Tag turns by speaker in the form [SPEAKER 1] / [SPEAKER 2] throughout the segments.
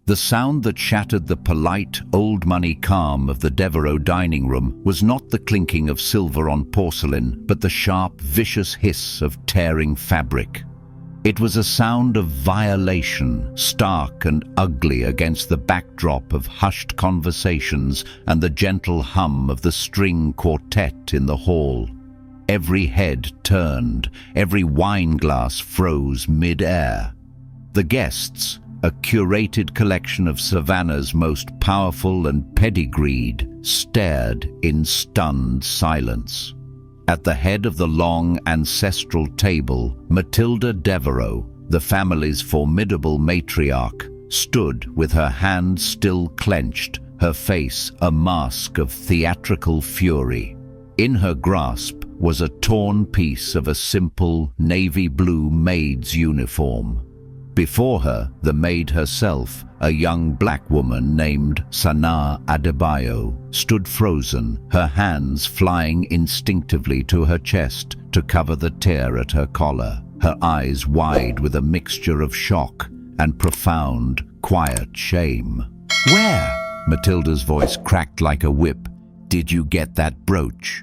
[SPEAKER 1] The sound that shattered the polite, old-money calm of the Devereaux dining room was not the clinking of silver on porcelain, but the sharp, vicious hiss of tearing fabric. It was a sound of violation, stark and ugly against the backdrop of hushed conversations and the gentle hum of the string quartet in the hall. Every head turned, every wine glass froze mid-air. The guests, a curated collection of Savannah's most powerful and pedigreed, stared in stunned silence. At the head of the long ancestral table, Matilda Devereaux, the family's formidable matriarch, stood with her hands still clenched, her face a mask of theatrical fury. In her grasp was a torn piece of a simple navy blue maid's uniform. Before her, the maid herself, a young black woman named Sanaa Adebayo, stood frozen, her hands flying instinctively to her chest to cover the tear at her collar, her eyes wide with a mixture of shock and profound, quiet shame. "Where?" Matilda's voice cracked like a whip. "Did you get that brooch?"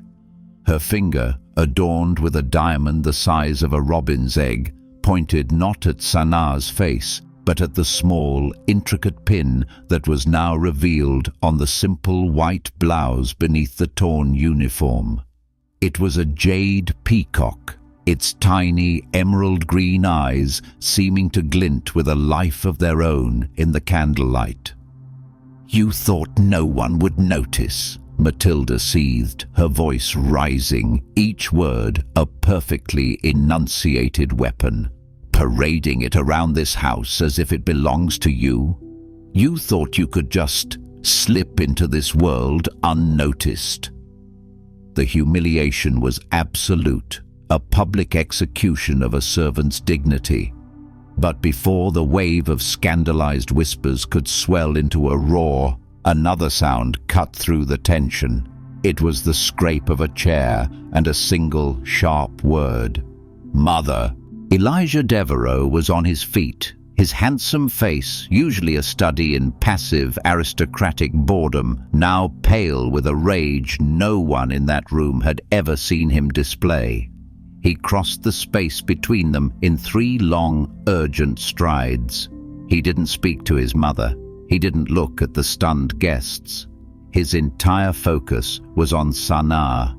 [SPEAKER 1] Her finger, adorned with a diamond the size of a robin's egg, pointed not at Sanaa's face, but at the small, intricate pin that was now revealed on the simple white blouse beneath the torn uniform. It was a jade peacock, its tiny emerald green eyes seeming to glint with a life of their own in the candlelight. "You thought no one would notice," Matilda seethed, her voice rising, each word a perfectly enunciated weapon. "Parading it around this house as if it belongs to you? You thought you could just slip into this world unnoticed." The humiliation was absolute, a public execution of a servant's dignity. But before the wave of scandalized whispers could swell into a roar, another sound cut through the tension. It was the scrape of a chair and a single, sharp word. "Mother." Elijah Devereaux was on his feet, his handsome face, usually a study in passive, aristocratic boredom, now pale with a rage no one in that room had ever seen him display. He crossed the space between them in 3 long, urgent strides. He didn't speak to his mother. He didn't look at the stunned guests. His entire focus was on Sanaa.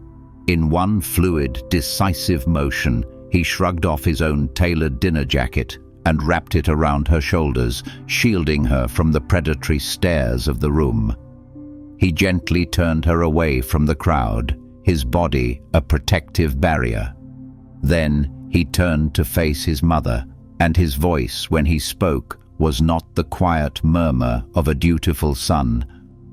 [SPEAKER 1] In one fluid, decisive motion, he shrugged off his own tailored dinner jacket and wrapped it around her shoulders, shielding her from the predatory stares of the room. He gently turned her away from the crowd, his body a protective barrier. Then he turned to face his mother, and his voice, when he spoke, was not the quiet murmur of a dutiful son,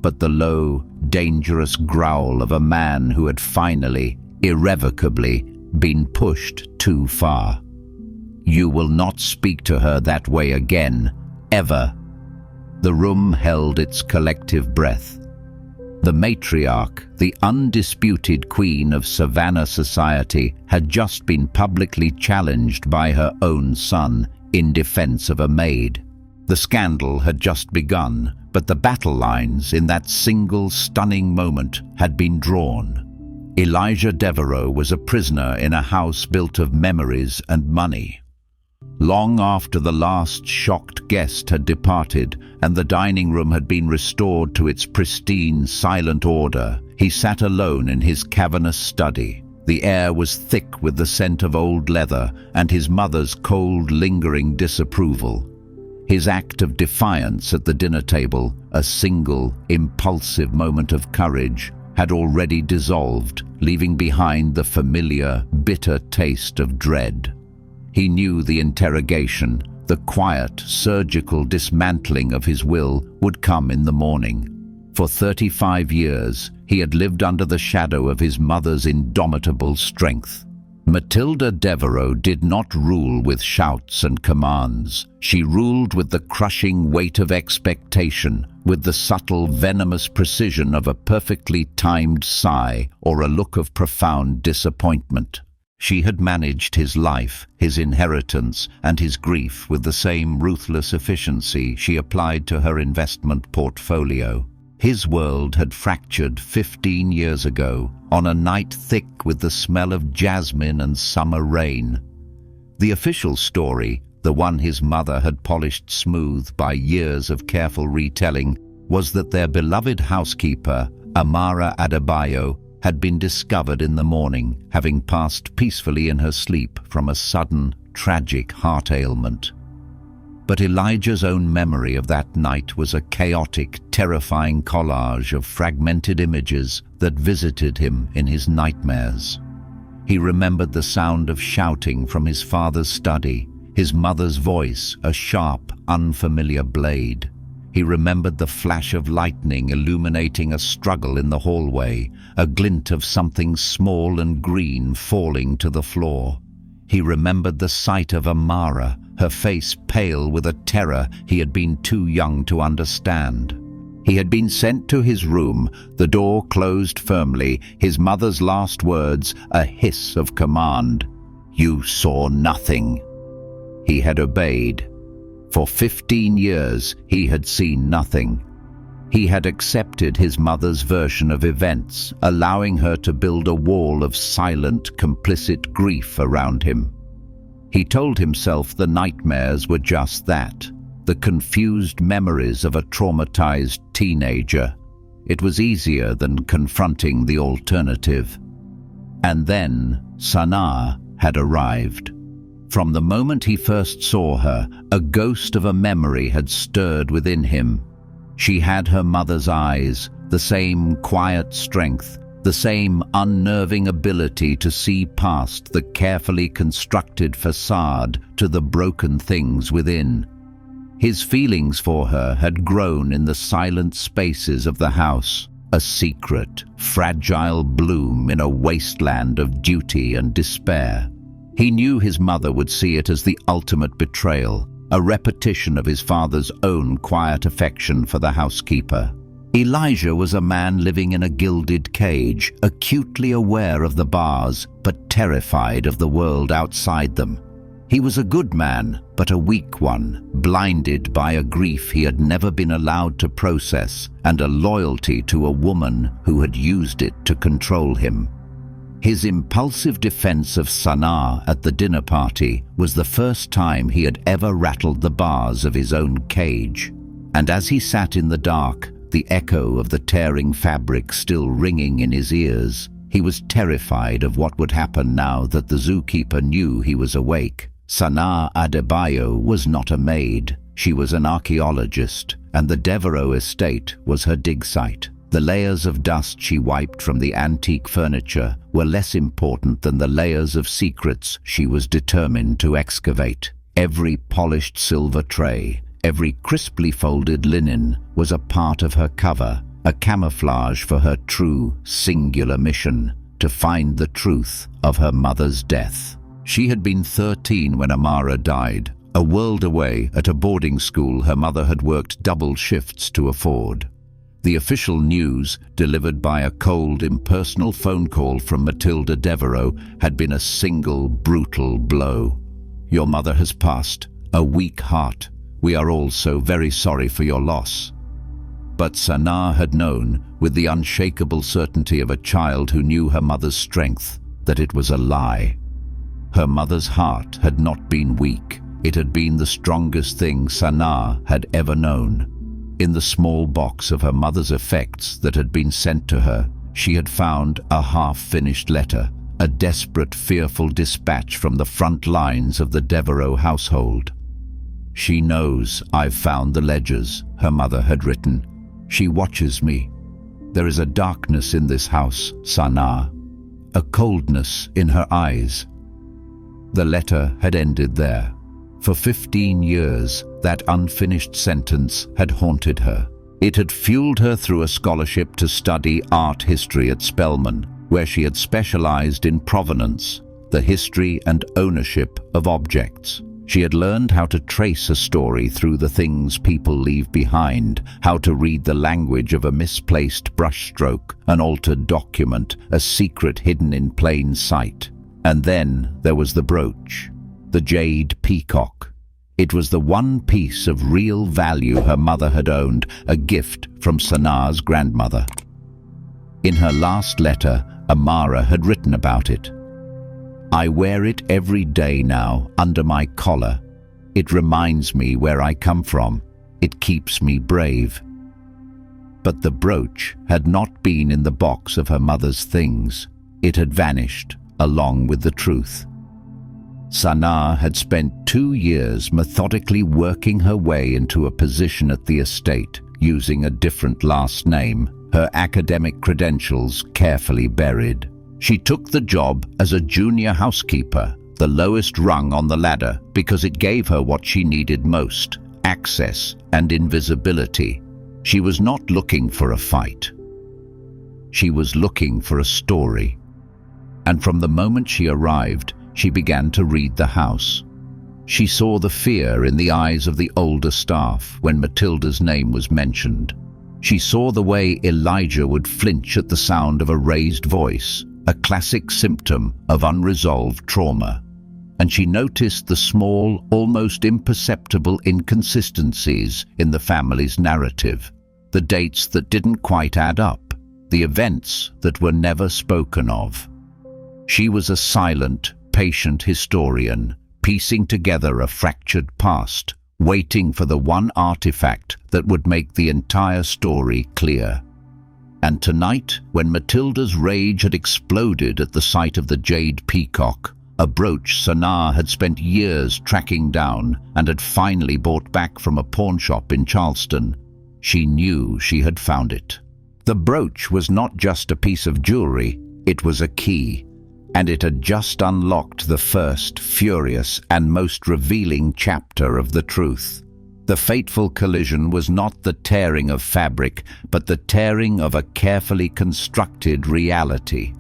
[SPEAKER 1] but the low, dangerous growl of a man who had finally, irrevocably, been pushed too far. "You will not speak to her that way again, ever." The room held its collective breath. The matriarch, the undisputed queen of Savannah society, had just been publicly challenged by her own son in defense of a maid. The scandal had just begun, but the battle lines in that single stunning moment had been drawn. Elijah Devereaux was a prisoner in a house built of memories and money. Long after the last shocked guest had departed and the dining room had been restored to its pristine, silent order, he sat alone in his cavernous study. The air was thick with the scent of old leather and his mother's cold, lingering disapproval. His act of defiance at the dinner table, a single, impulsive moment of courage, had already dissolved, leaving behind the familiar, bitter taste of dread. He knew the interrogation, the quiet, surgical dismantling of his will, would come in the morning. For 35 years, he had lived under the shadow of his mother's indomitable strength. Matilda Devereaux did not rule with shouts and commands. She ruled with the crushing weight of expectation, with the subtle, venomous precision of a perfectly timed sigh or a look of profound disappointment. She had managed his life, his inheritance, and his grief with the same ruthless efficiency she applied to her investment portfolio. His world had fractured 15 years ago, on a night thick with the smell of jasmine and summer rain. The official story, the one his mother had polished smooth by years of careful retelling, was that their beloved housekeeper, Amara Adebayo, had been discovered in the morning, having passed peacefully in her sleep from a sudden, tragic heart ailment. But Elijah's own memory of that night was a chaotic, terrifying collage of fragmented images that visited him in his nightmares. He remembered the sound of shouting from his father's study, his mother's voice, a sharp, unfamiliar blade. He remembered the flash of lightning illuminating a struggle in the hallway, a glint of something small and green falling to the floor. He remembered the sight of Amara, her face pale with a terror he had been too young to understand. He had been sent to his room, the door closed firmly, his mother's last words a hiss of command. "You saw nothing." He had obeyed. For 15 years, he had seen nothing. He had accepted his mother's version of events, allowing her to build a wall of silent, complicit grief around him. He told himself the nightmares were just that, the confused memories of a traumatized teenager. It was easier than confronting the alternative. And then Sanaa had arrived. From the moment he first saw her, a ghost of a memory had stirred within him. She had her mother's eyes, the same quiet strength, the same unnerving ability to see past the carefully constructed facade to the broken things within. His feelings for her had grown in the silent spaces of the house, a secret, fragile bloom in a wasteland of duty and despair. He knew his mother would see it as the ultimate betrayal, a repetition of his father's own quiet affection for the housekeeper. Elijah was a man living in a gilded cage, acutely aware of the bars, but terrified of the world outside them. He was a good man, but a weak one, blinded by a grief he had never been allowed to process and a loyalty to a woman who had used it to control him. His impulsive defense of Sanaa at the dinner party was the first time he had ever rattled the bars of his own cage. And as he sat in the dark, the echo of the tearing fabric still ringing in his ears, he was terrified of what would happen now that the zookeeper knew he was awake. Sanaa Adebayo was not a maid. She was an archaeologist, and the Devereaux estate was her dig site. The layers of dust she wiped from the antique furniture were less important than the layers of secrets she was determined to excavate. Every polished silver tray, every crisply folded linen was a part of her cover, a camouflage for her true, singular mission, to find the truth of her mother's death. She had been 13 when Amara died. A world away at a boarding school her mother had worked double shifts to afford. The official news, delivered by a cold, impersonal phone call from Matilda Devereaux, had been a single, brutal blow. "Your mother has passed. A weak heart. We are all so very sorry for your loss." But Sanaa had known, with the unshakable certainty of a child who knew her mother's strength, that it was a lie. Her mother's heart had not been weak. It had been the strongest thing Sanaa had ever known. In the small box of her mother's effects that had been sent to her, she had found a half-finished letter, a desperate, fearful dispatch from the front lines of the Devereaux household. "She knows I've found the ledgers," her mother had written. "She watches me. There is a darkness in this house, Sanaa, a coldness in her eyes." The letter had ended there. For 15 years, that unfinished sentence had haunted her. It had fueled her through a scholarship to study art history at Spelman, where she had specialized in provenance, the history and ownership of objects. She had learned how to trace a story through the things people leave behind, how to read the language of a misplaced brushstroke, an altered document, a secret hidden in plain sight. And then there was the brooch, the jade peacock. It was the one piece of real value her mother had owned, a gift from Sanaa's grandmother. In her last letter, Amara had written about it. "I wear it every day now, under my collar. It reminds me where I come from. It keeps me brave." But the brooch had not been in the box of her mother's things. It had vanished, along with the truth. Sanaa had spent 2 years methodically working her way into a position at the estate, using a different last name, her academic credentials carefully buried. She took the job as a junior housekeeper, the lowest rung on the ladder, because it gave her what she needed most: access and invisibility. She was not looking for a fight. She was looking for a story. And from the moment she arrived, she began to read the house. She saw the fear in the eyes of the older staff when Matilda's name was mentioned. She saw the way Elijah would flinch at the sound of a raised voice, a classic symptom of unresolved trauma. And she noticed the small, almost imperceptible inconsistencies in the family's narrative, the dates that didn't quite add up, the events that were never spoken of. She was a silent, patient historian, piecing together a fractured past, waiting for the one artifact that would make the entire story clear. And tonight, when Matilda's rage had exploded at the sight of the jade peacock, a brooch Sanaa had spent years tracking down and had finally bought back from a pawnshop in Charleston, she knew she had found it. The brooch was not just a piece of jewelry, it was a key. And it had just unlocked the first, furious, and most revealing chapter of the truth. The fateful collision was not the tearing of fabric, but the tearing of a carefully constructed reality.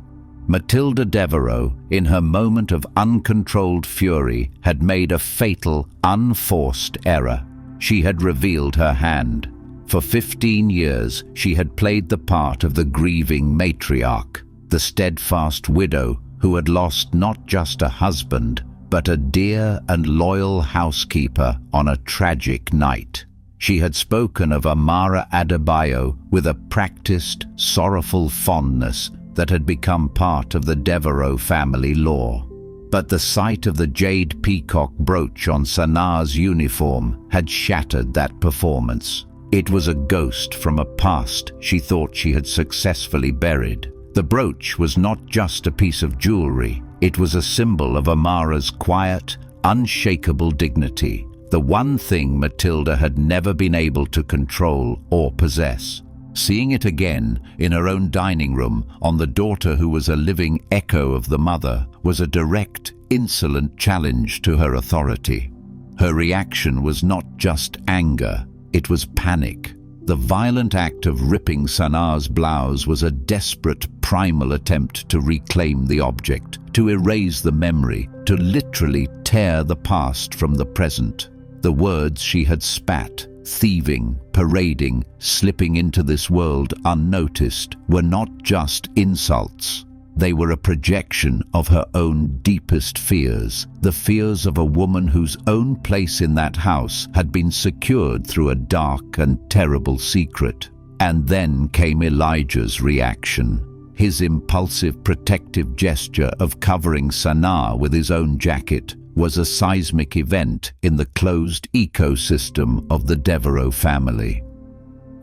[SPEAKER 1] Matilda Devereaux, in her moment of uncontrolled fury, had made a fatal, unforced error. She had revealed her hand. For 15 years, she had played the part of the grieving matriarch, the steadfast widow who had lost not just a husband, but a dear and loyal housekeeper on a tragic night. She had spoken of Amara Adebayo with a practiced, sorrowful fondness that had become part of the Devereaux family lore. But the sight of the jade peacock brooch on Sanaa's uniform had shattered that performance. It was a ghost from a past she thought she had successfully buried. The brooch was not just a piece of jewelry, it was a symbol of Amara's quiet, unshakable dignity, the one thing Matilda had never been able to control or possess. Seeing it again in her own dining room on the daughter who was a living echo of the mother was a direct, insolent challenge to her authority. Her reaction was not just anger, it was panic. The violent act of ripping Sanaa's blouse was a desperate, primal attempt to reclaim the object, to erase the memory, to literally tear the past from the present. The words she had spat, thieving, parading, slipping into this world unnoticed, were not just insults. They were a projection of her own deepest fears, the fears of a woman whose own place in that house had been secured through a dark and terrible secret. And then came Elijah's reaction. His impulsive protective gesture of covering Sanaa with his own jacket was a seismic event in the closed ecosystem of the Devereaux family.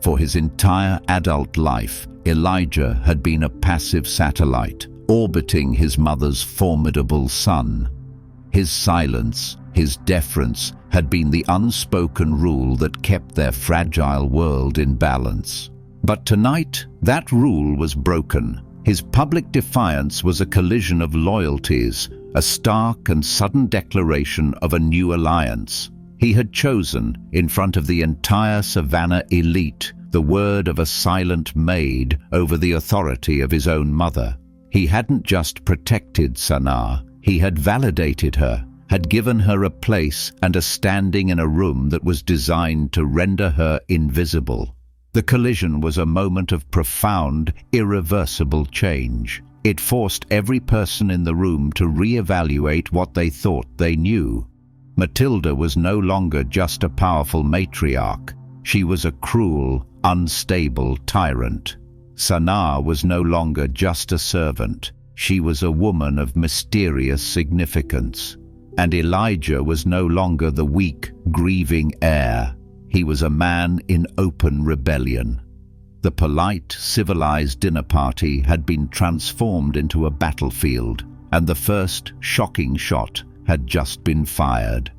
[SPEAKER 1] For his entire adult life, Elijah had been a passive satellite, orbiting his mother's formidable son. His silence, his deference, had been the unspoken rule that kept their fragile world in balance. But tonight, that rule was broken. His public defiance was a collision of loyalties, a stark and sudden declaration of a new alliance. He had chosen, in front of the entire Savannah elite, the word of a silent maid over the authority of his own mother. He hadn't just protected Sanaa, he had validated her, had given her a place and a standing in a room that was designed to render her invisible. The collision was a moment of profound, irreversible change. It forced every person in the room to re-evaluate what they thought they knew. Matilda was no longer just a powerful matriarch. She was a cruel, unstable tyrant. Sanaa was no longer just a servant. She was a woman of mysterious significance. And Elijah was no longer the weak, grieving heir. He was a man in open rebellion. The polite, civilized dinner party had been transformed into a battlefield, and the first shocking shot had just been fired.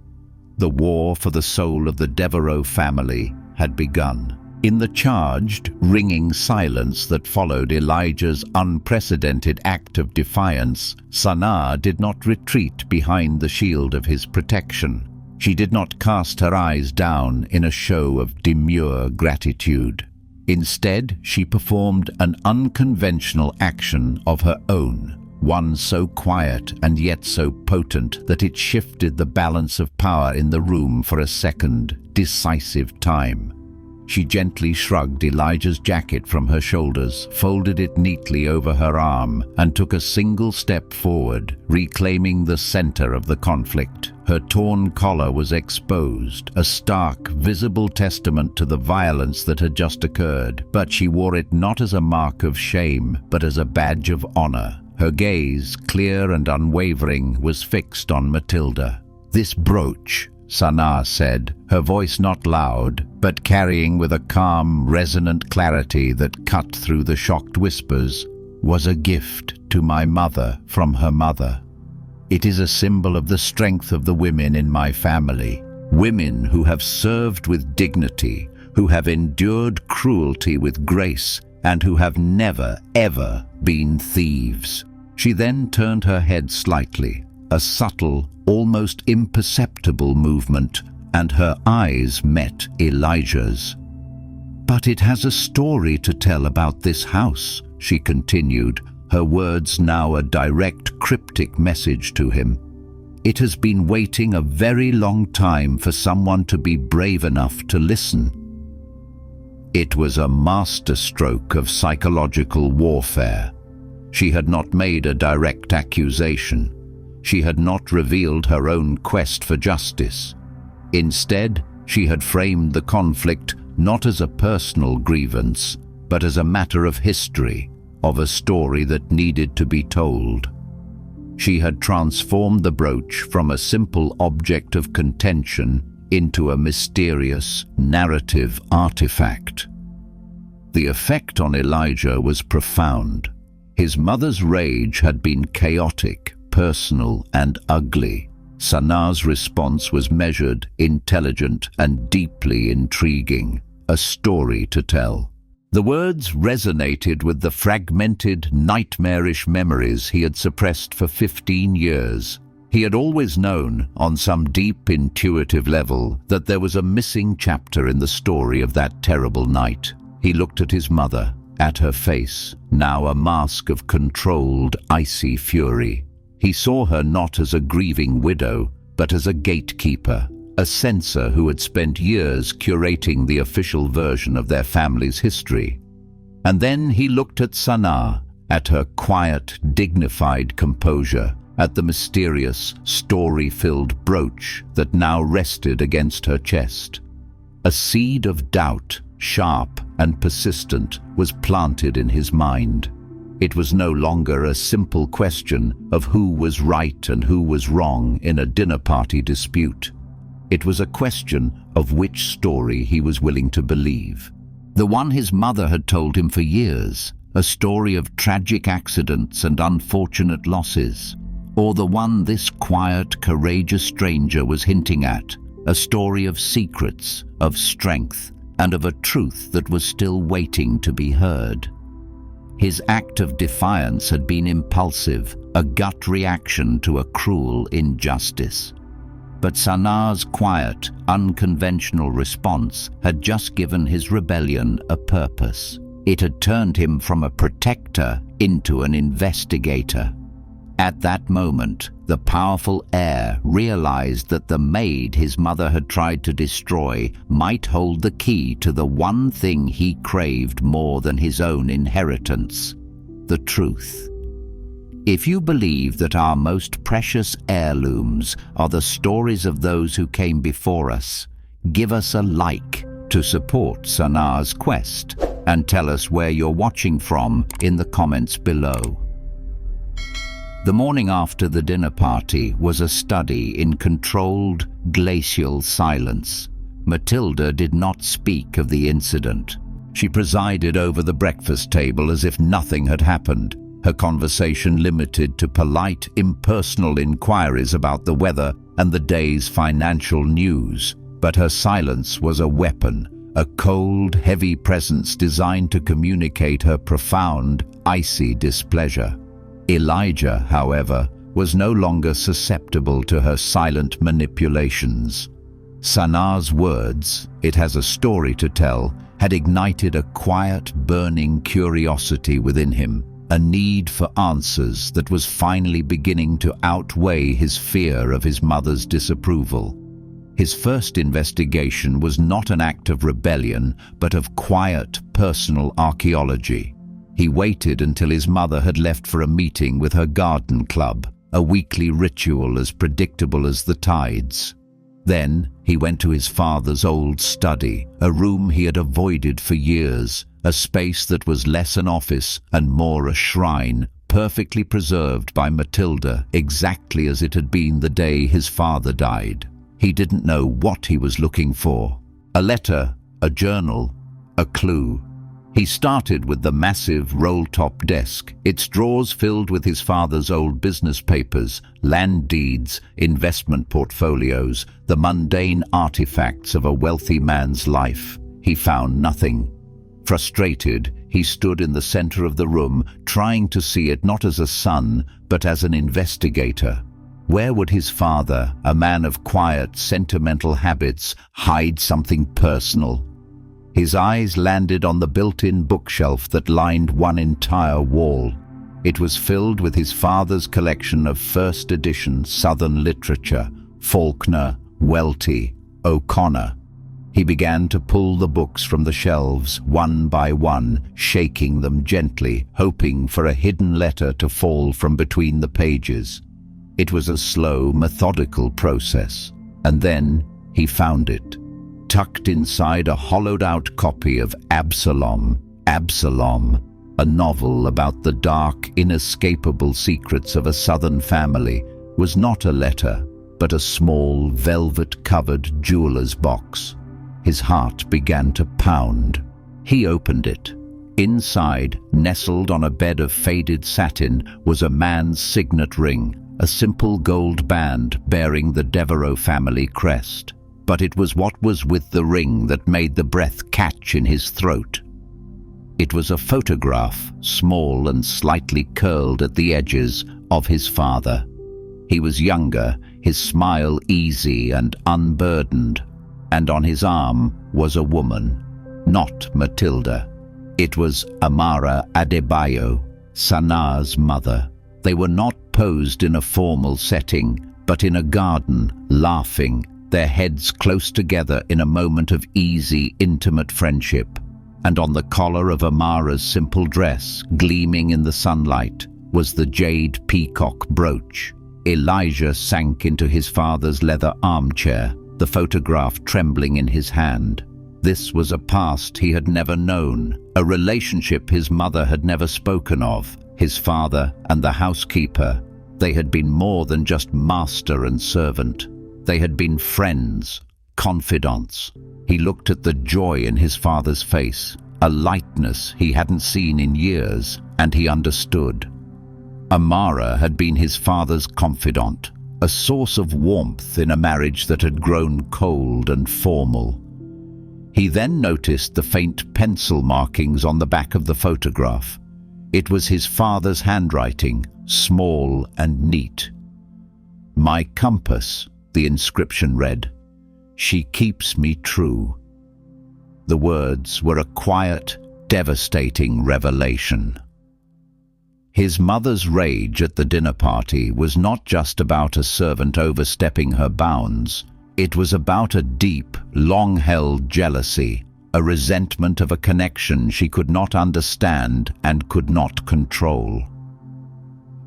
[SPEAKER 1] The war for the soul of the Devereaux family had begun. In the charged, ringing silence that followed Elijah's unprecedented act of defiance, Sanaa did not retreat behind the shield of his protection. She did not cast her eyes down in a show of demure gratitude. Instead, she performed an unconventional action of her own, one so quiet and yet so potent that it shifted the balance of power in the room for a second, decisive time. She gently shrugged Elijah's jacket from her shoulders, folded it neatly over her arm, and took a single step forward, reclaiming the center of the conflict. Her torn collar was exposed, a stark, visible testament to the violence that had just occurred, but she wore it not as a mark of shame, but as a badge of honor. Her gaze, clear and unwavering, was fixed on Matilda. "This brooch," Sanaa said, her voice not loud, but carrying with a calm, resonant clarity that cut through the shocked whispers, "was a gift to my mother from her mother. It is a symbol of the strength of the women in my family, women who have served with dignity, who have endured cruelty with grace, and who have never, ever been thieves." She then turned her head slightly, a subtle, almost imperceptible movement, and her eyes met Elijah's. "But it has a story to tell about this house," she continued, her words now a direct, cryptic message to him. "It has been waiting a very long time for someone to be brave enough to listen." It was a masterstroke of psychological warfare. She had not made a direct accusation. She had not revealed her own quest for justice. Instead, she had framed the conflict not as a personal grievance, but as a matter of history, of a story that needed to be told. She had transformed the brooch from a simple object of contention into a mysterious, narrative artifact. The effect on Elijah was profound. His mother's rage had been chaotic, personal, and ugly. Sanaa's response was measured, intelligent, and deeply intriguing. A story to tell. The words resonated with the fragmented, nightmarish memories he had suppressed for 15 years. He had always known, on some deep, intuitive level, that there was a missing chapter in the story of that terrible night. He looked at his mother, at her face, now a mask of controlled, icy fury. He saw her not as a grieving widow, but as a gatekeeper, a censor who had spent years curating the official version of their family's history. And then he looked at Sanaa, at her quiet, dignified composure, at the mysterious, story-filled brooch that now rested against her chest. A seed of doubt, sharp and persistent, was planted in his mind. It was no longer a simple question of who was right and who was wrong in a dinner party dispute. It was a question of which story he was willing to believe. The one his mother had told him for years, a story of tragic accidents and unfortunate losses, or the one this quiet, courageous stranger was hinting at, a story of secrets, of strength, and of a truth that was still waiting to be heard. His act of defiance had been impulsive, a gut reaction to a cruel injustice. But Sanaa's quiet, unconventional response had just given his rebellion a purpose. It had turned him from a protector into an investigator. At that moment, the powerful heir realized that the maid his mother had tried to destroy might hold the key to the one thing he craved more than his own inheritance: the truth. If you believe that our most precious heirlooms are the stories of those who came before us, give us a like to support Sanaa's quest, and tell us where you're watching from in the comments below. The morning after the dinner party was a study in controlled, glacial silence. Matilda did not speak of the incident. She presided over the breakfast table as if nothing had happened, her conversation limited to polite, impersonal inquiries about the weather and the day's financial news. But her silence was a weapon, a cold, heavy presence designed to communicate her profound, icy displeasure. Elijah, however, was no longer susceptible to her silent manipulations. Sanaa's words, "It has a story to tell," had ignited a quiet, burning curiosity within him, a need for answers that was finally beginning to outweigh his fear of his mother's disapproval. His first investigation was not an act of rebellion, but of quiet, personal archaeology. He waited until his mother had left for a meeting with her garden club, a weekly ritual as predictable as the tides. Then he went to his father's old study, a room he had avoided for years, a space that was less an office and more a shrine, perfectly preserved by Matilda exactly as it had been the day his father died. He didn't know what he was looking for. A letter, a journal, a clue. He started with the massive roll-top desk, its drawers filled with his father's old business papers, land deeds, investment portfolios, the mundane artifacts of a wealthy man's life. He found nothing. Frustrated, he stood in the center of the room, trying to see it not as a son, but as an investigator. Where would his father, a man of quiet, sentimental habits, hide something personal? His eyes landed on the built-in bookshelf that lined one entire wall. It was filled with his father's collection of first edition Southern literature, Faulkner, Welty, O'Connor. He began to pull the books from the shelves, one by one, shaking them gently, hoping for a hidden letter to fall from between the pages. It was a slow, methodical process, and then he found it. Tucked inside a hollowed-out copy of Absalom, a novel about the dark, inescapable secrets of a Southern family, was not a letter, but a small, velvet-covered jeweler's box. His heart began to pound. He opened it. Inside, nestled on a bed of faded satin, was a man's signet ring, a simple gold band bearing the Devereaux family crest. But it was what was with the ring that made the breath catch in his throat. It was a photograph, small and slightly curled at the edges, of his father. He was younger, his smile easy and unburdened, and on his arm was a woman, not Matilda. It was Amara Adebayo, Sanaa's mother. They were not posed in a formal setting, but in a garden, laughing, their heads close together in a moment of easy, intimate friendship. And on the collar of Amara's simple dress, gleaming in the sunlight, was the jade peacock brooch. Elijah sank into his father's leather armchair, the photograph trembling in his hand. This was a past he had never known, a relationship his mother had never spoken of. His father and the housekeeper, they had been more than just master and servant. They had been friends, confidants. He looked at the joy in his father's face, a lightness he hadn't seen in years, and he understood. Amara had been his father's confidant, a source of warmth in a marriage that had grown cold and formal. He then noticed the faint pencil markings on the back of the photograph. It was his father's handwriting, small and neat. "My compass," the inscription read. "She keeps me true." The words were a quiet, devastating revelation. His mother's rage at the dinner party was not just about a servant overstepping her bounds. It was about a deep, long-held jealousy, a resentment of a connection she could not understand and could not control.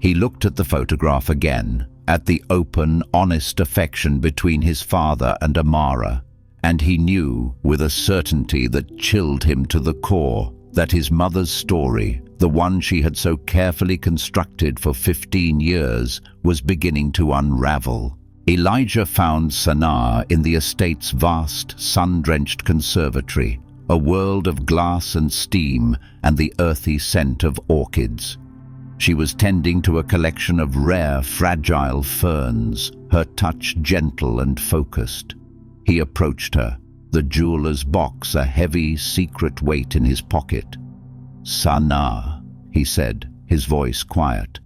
[SPEAKER 1] He looked at the photograph again, at the open, honest affection between his father and Amara, and he knew, with a certainty that chilled him to the core, that his mother's story, the one she had so carefully constructed for 15 years, was beginning to unravel. Elijah found Sanaa in the estate's vast, sun-drenched conservatory, a world of glass and steam and the earthy scent of orchids. She was tending to a collection of rare, fragile ferns, her touch gentle and focused. He approached her, the jeweler's box a heavy, secret weight in his pocket. "Sanaa," he said, his voice quiet,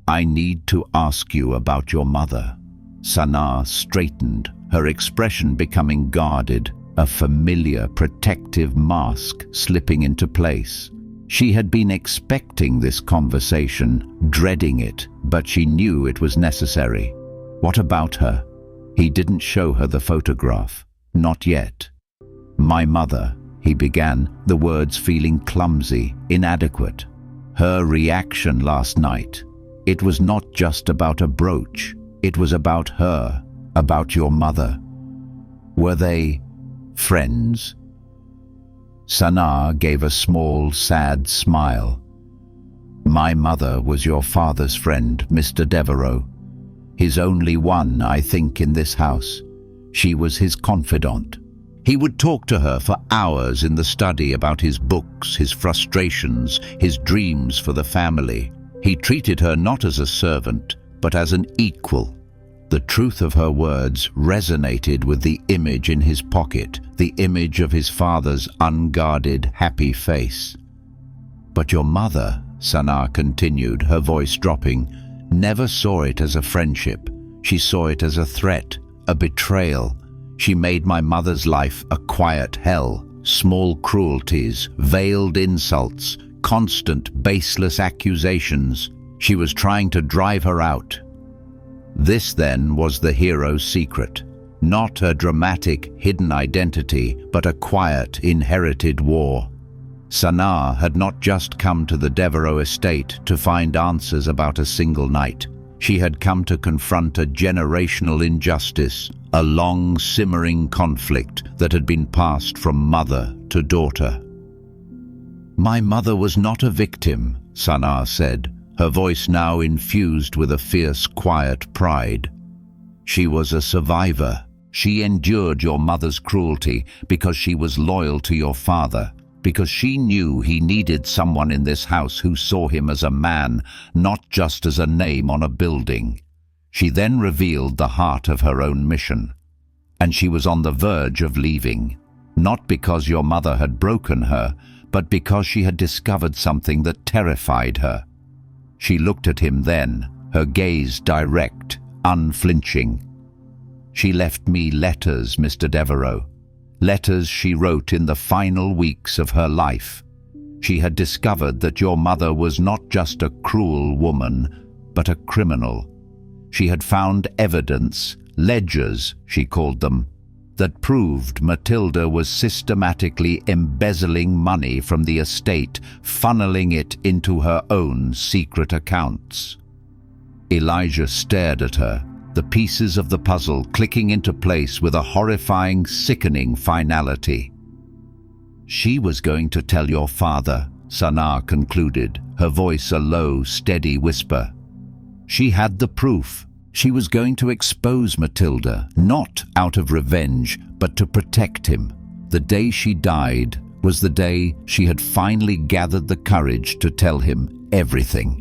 [SPEAKER 1] "I need to ask you about your mother." Sanaa straightened, her expression becoming guarded, a familiar, protective mask slipping into place. She had been expecting this conversation, dreading it, but she knew it was necessary. What about her? He didn't show her the photograph. Not yet. "My mother," he began, the words feeling clumsy, inadequate. "Her reaction last night. It was not just about a brooch. It was about her, about your mother." "Were they friends?" Sanaa gave a small, sad smile. "My mother was your father's friend, Mr. Devereaux. His only one, I think, in this house. She was his confidant. He would talk to her for hours in the study about his books, his frustrations, his dreams for the family. He treated her not as a servant, but as an equal." The truth of her words resonated with the image in his pocket, the image of his father's unguarded, happy face. "But your mother," Sanaa continued, her voice dropping, "never saw it as a friendship. She saw it as a threat, a betrayal. She made my mother's life a quiet hell, small cruelties, veiled insults, constant, baseless accusations. She was trying to drive her out." This, then, was the hero's secret. Not a dramatic, hidden identity, but a quiet, inherited war. Sanaa had not just come to the Devereaux estate to find answers about a single night. She had come to confront a generational injustice, a long, simmering conflict that had been passed from mother to daughter. "My mother was not a victim," Sanaa said, her voice now infused with a fierce, quiet pride. "She was a survivor. She endured your mother's cruelty because she was loyal to your father, because she knew he needed someone in this house who saw him as a man, not just as a name on a building." She then revealed the heart of her own mission. And she was on the verge of leaving, not because your mother had broken her, but because she had discovered something that terrified her. She looked at him then, her gaze direct, unflinching. "She left me letters, Mr. Devereaux. Letters she wrote in the final weeks of her life. She had discovered that your mother was not just a cruel woman, but a criminal. She had found evidence, ledgers, she called them, that proved Matilda was systematically embezzling money from the estate, funneling it into her own secret accounts." Elijah stared at her, the pieces of the puzzle clicking into place with a horrifying, sickening finality. "She was going to tell your father," Sanaa concluded, her voice a low, steady whisper. "She had the proof. She was going to expose Matilda, not out of revenge, but to protect him. The day she died was the day she had finally gathered the courage to tell him everything."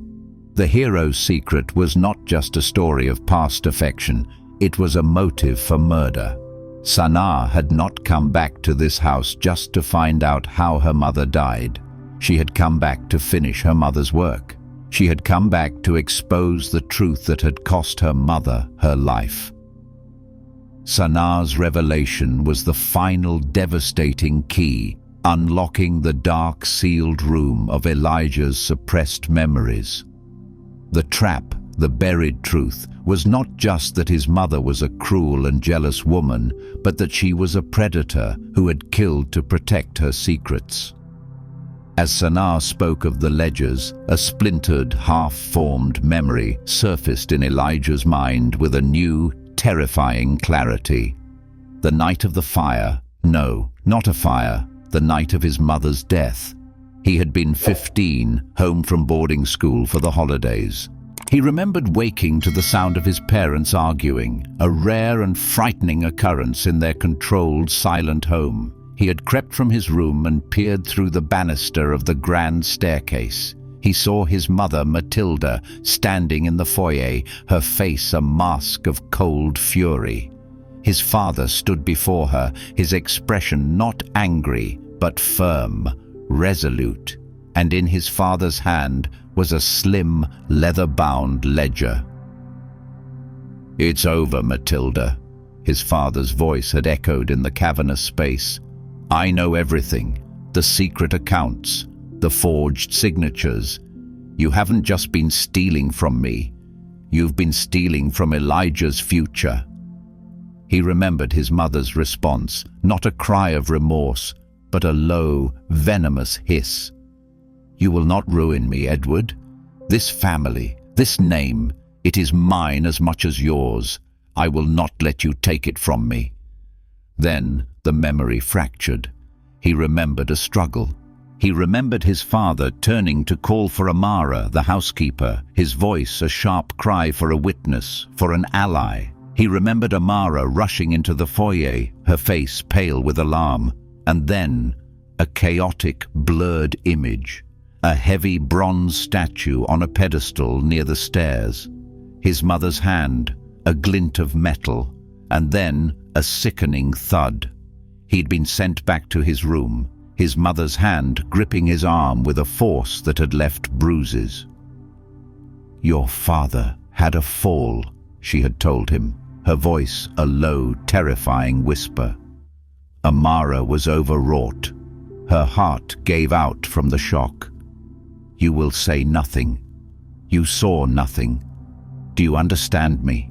[SPEAKER 1] The hero's secret was not just a story of past affection, it was a motive for murder. Sanaa had not come back to this house just to find out how her mother died. She had come back to finish her mother's work. She had come back to expose the truth that had cost her mother her life. Sanaa's revelation was the final devastating key, unlocking the dark, sealed room of Elijah's suppressed memories. The trap, the buried truth, was not just that his mother was a cruel and jealous woman, but that she was a predator who had killed to protect her secrets. As Sanaa spoke of the ledgers, a splintered, half-formed memory surfaced in Elijah's mind with a new, terrifying clarity. The night of the fire. No, not a fire. The night of his mother's death. He had been 15, home from boarding school for the holidays. He remembered waking to the sound of his parents arguing, a rare and frightening occurrence in their controlled, silent home. He had crept from his room and peered through the banister of the grand staircase. He saw his mother, Matilda, standing in the foyer, her face a mask of cold fury. His father stood before her, his expression not angry, but firm, resolute, and in his father's hand was a slim, leather-bound ledger. "It's over, Matilda." His father's voice had echoed in the cavernous space. "I know everything, the secret accounts, the forged signatures. You haven't just been stealing from me. You've been stealing from Elijah's future." He remembered his mother's response, not a cry of remorse, but a low, venomous hiss. "You will not ruin me, Edward. This family, this name, it is mine as much as yours. I will not let you take it from me." Then the memory fractured. He remembered a struggle. He remembered his father turning to call for Amara, the housekeeper, his voice a sharp cry for a witness, for an ally. He remembered Amara rushing into the foyer, her face pale with alarm, and then a chaotic, blurred image, a heavy bronze statue on a pedestal near the stairs, his mother's hand, a glint of metal, and then a sickening thud. He'd been sent back to his room, his mother's hand gripping his arm with a force that had left bruises. "Your father had a fall," she had told him, her voice a low, terrifying whisper. Amara was overwrought. Her heart gave out from the shock. "You will say nothing. You saw nothing. Do you understand me?"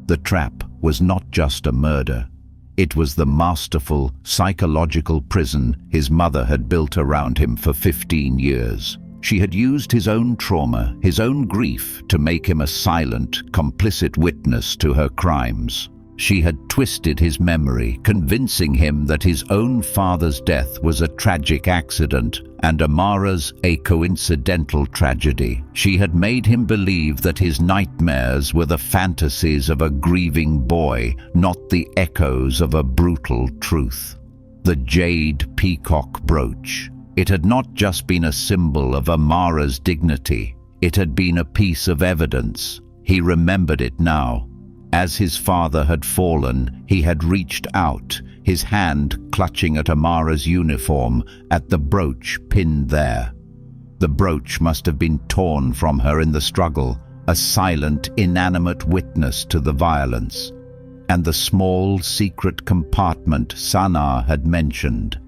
[SPEAKER 1] The trap was not just a murder. It was the masterful, psychological prison his mother had built around him for 15 years. She had used his own trauma, his own grief, to make him a silent, complicit witness to her crimes. She had twisted his memory, convincing him that his own father's death was a tragic accident and Amara's a coincidental tragedy. She had made him believe that his nightmares were the fantasies of a grieving boy, not the echoes of a brutal truth. The jade peacock brooch. It had not just been a symbol of Amara's dignity. It had been a piece of evidence. He remembered it now. As his father had fallen, he had reached out, his hand clutching at Amara's uniform, at the brooch pinned there. The brooch must have been torn from her in the struggle, a silent, inanimate witness to the violence. And the small, secret compartment Sanaa had mentioned.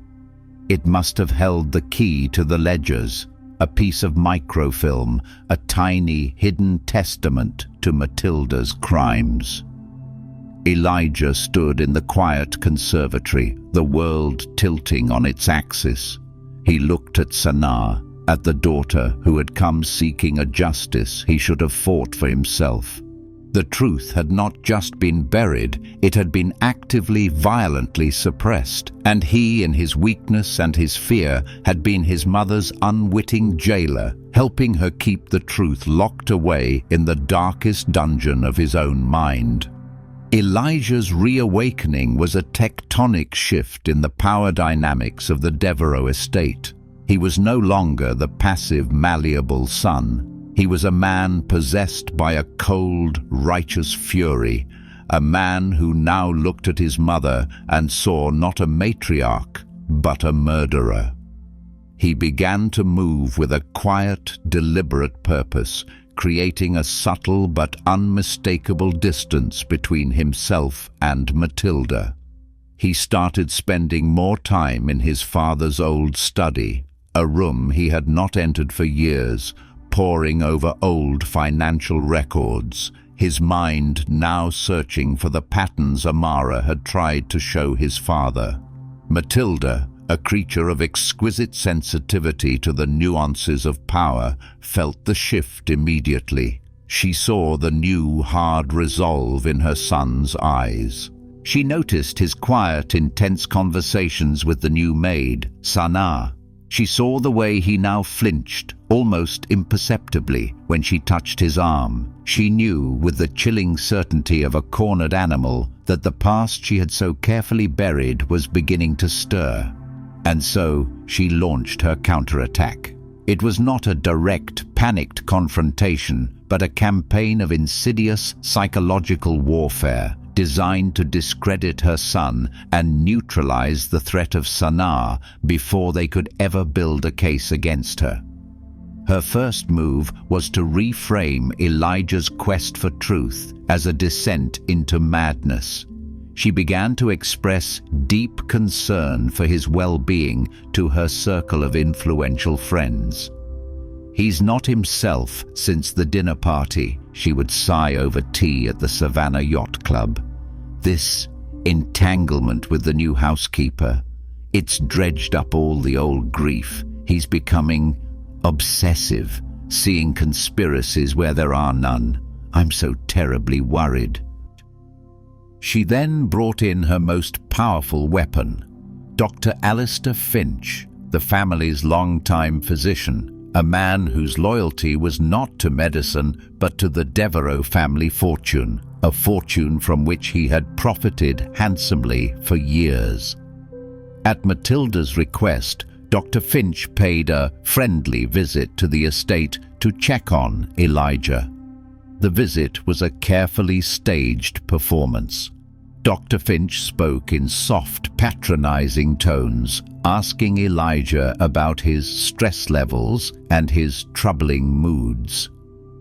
[SPEAKER 1] It must have held the key to the ledgers, a piece of microfilm, a tiny, hidden testament to Matilda's crimes. Elijah stood in the quiet conservatory, the world tilting on its axis. He looked at Sanaa, at the daughter who had come seeking a justice he should have fought for himself. The truth had not just been buried, it had been actively, violently suppressed, and he, in his weakness and his fear, had been his mother's unwitting jailer, helping her keep the truth locked away in the darkest dungeon of his own mind. Elijah's reawakening was a tectonic shift in the power dynamics of the Devereaux estate. He was no longer the passive, malleable son. He was a man possessed by a cold, righteous fury, a man who now looked at his mother and saw not a matriarch, but a murderer. He began to move with a quiet, deliberate purpose, creating a subtle but unmistakable distance between himself and Matilda. He started spending more time in his father's old study, a room he had not entered for years, poring over old financial records, his mind now searching for the patterns Amara had tried to show his father. Matilda, a creature of exquisite sensitivity to the nuances of power, felt the shift immediately. She saw the new, hard resolve in her son's eyes. She noticed his quiet, intense conversations with the new maid, Sanaa. She saw the way he now flinched, almost imperceptibly, when she touched his arm. She knew, with the chilling certainty of a cornered animal, that the past she had so carefully buried was beginning to stir. And so she launched her counterattack. It was not a direct, panicked confrontation, but a campaign of insidious psychological warfare designed to discredit her son and neutralize the threat of Sanaa before they could ever build a case against her. Her first move was to reframe Elijah's quest for truth as a descent into madness. She began to express deep concern for his well-being to her circle of influential friends. "He's not himself since the dinner party," she would sigh over tea at the Savannah Yacht Club. "This entanglement with the new housekeeper, it's dredged up all the old grief. He's becoming obsessive, seeing conspiracies where there are none. I'm so terribly worried." She then brought in her most powerful weapon, Dr. Alistair Finch, the family's longtime physician, a man whose loyalty was not to medicine but to the Devereaux family fortune, a fortune from which he had profited handsomely for years. At Matilda's request, Dr. Finch paid a friendly visit to the estate to check on Elijah. The visit was a carefully staged performance. Dr. Finch spoke in soft, patronizing tones, asking Elijah about his stress levels and his troubling moods.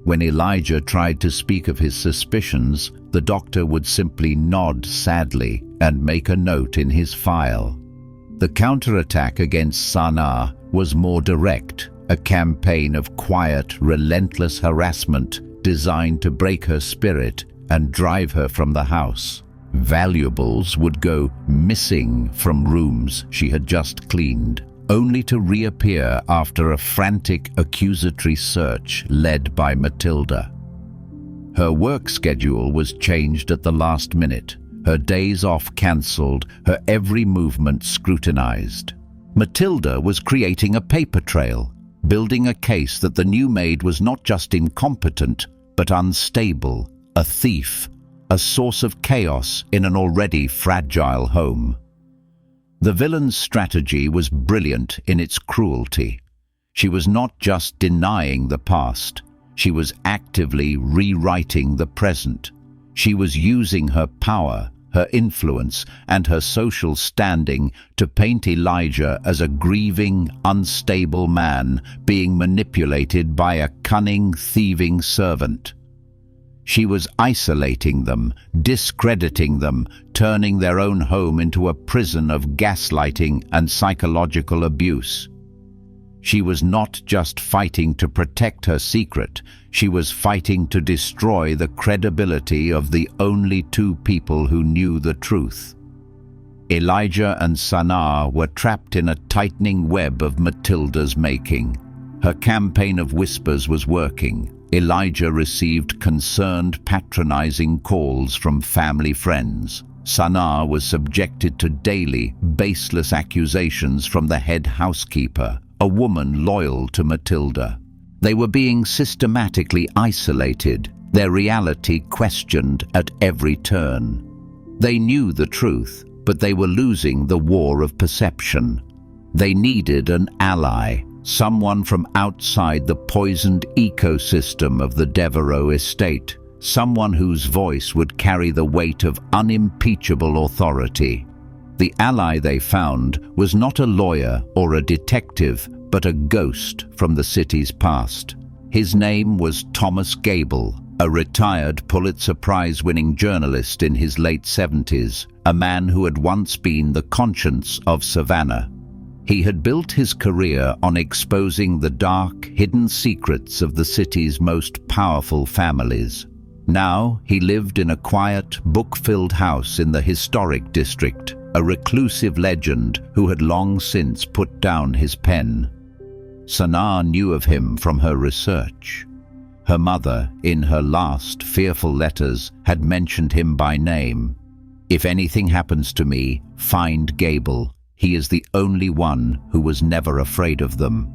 [SPEAKER 1] When Elijah tried to speak of his suspicions, the doctor would simply nod sadly and make a note in his file. The counterattack against Sanaa was more direct, a campaign of quiet, relentless harassment designed to break her spirit and drive her from the house. Valuables would go missing from rooms she had just cleaned, only to reappear after a frantic accusatory search led by Matilda. Her work schedule was changed at the last minute, her days off cancelled, her every movement scrutinized. Matilda was creating a paper trail, building a case that the new maid was not just incompetent, but unstable, a thief, a source of chaos in an already fragile home. The villain's strategy was brilliant in its cruelty. She was not just denying the past, she was actively rewriting the present. She was using her power, her influence, and her social standing to paint Elijah as a grieving, unstable man being manipulated by a cunning, thieving servant. She was isolating them, discrediting them, turning their own home into a prison of gaslighting and psychological abuse. She was not just fighting to protect her secret, she was fighting to destroy the credibility of the only two people who knew the truth. Elijah and Sanaa were trapped in a tightening web of Matilda's making. Her campaign of whispers was working. Elijah received concerned, patronizing calls from family friends. Sanaa was subjected to daily, baseless accusations from the head housekeeper, a woman loyal to Matilda. They were being systematically isolated, their reality questioned at every turn. They knew the truth, but they were losing the war of perception. They needed an ally, someone from outside the poisoned ecosystem of the Devereaux estate, someone whose voice would carry the weight of unimpeachable authority. The ally they found was not a lawyer or a detective, but a ghost from the city's past. His name was Thomas Gable, a retired Pulitzer Prize-winning journalist in his late 70s, a man who had once been the conscience of Savannah. He had built his career on exposing the dark, hidden secrets of the city's most powerful families. Now he lived in a quiet, book-filled house in the historic district, a reclusive legend who had long since put down his pen. Sanaa knew of him from her research. Her mother, in her last fearful letters, had mentioned him by name. "If anything happens to me, find Gable. He is the only one who was never afraid of them."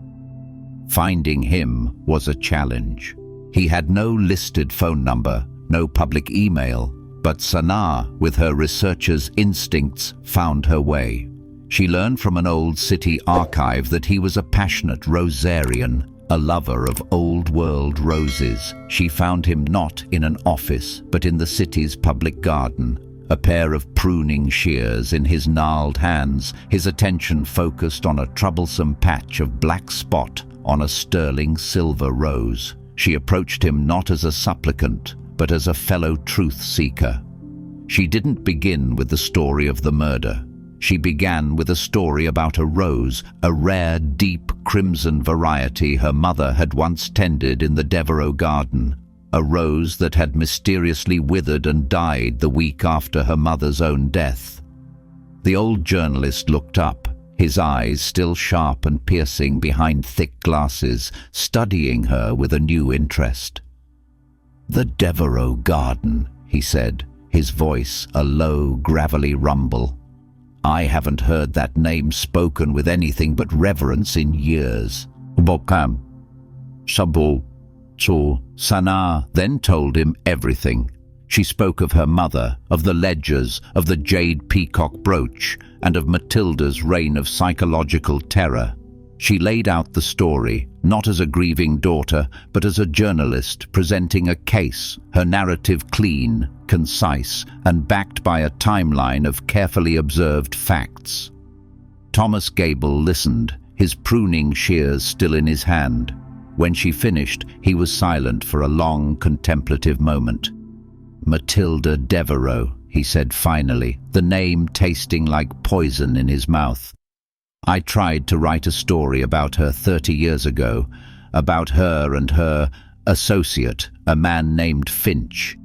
[SPEAKER 1] Finding him was a challenge. He had no listed phone number, no public email, but Sanaa, with her researcher's instincts, found her way. She learned from an old city archive that he was a passionate rosarian, a lover of old-world roses. She found him not in an office, but in the city's public garden, a pair of pruning shears in his gnarled hands, his attention focused on a troublesome patch of black spot on a sterling silver rose. She approached him not as a supplicant, but as a fellow truth-seeker. She didn't begin with the story of the murder. She began with a story about a rose, a rare, deep crimson variety her mother had once tended in the Devereaux garden, a rose that had mysteriously withered and died the week after her mother's own death. The old journalist looked up, his eyes still sharp and piercing behind thick glasses, studying her with a new interest. "The Devereaux garden," he said, his voice a low, gravelly rumble. "I haven't heard that name spoken with anything but reverence in years." Bokam. Sabo. So Sanaa then told him everything. She spoke of her mother, of the ledgers, of the jade peacock brooch, and of Matilda's reign of psychological terror. She laid out the story, not as a grieving daughter, but as a journalist presenting a case, her narrative clean, concise, and backed by a timeline of carefully observed facts. Thomas Gable listened, his pruning shears still in his hand. When she finished, he was silent for a long, contemplative moment. "Matilda Devereaux," he said finally, the name tasting like poison in his mouth. "I tried to write a story about her 30 years ago, about her and her associate, a man named Finch.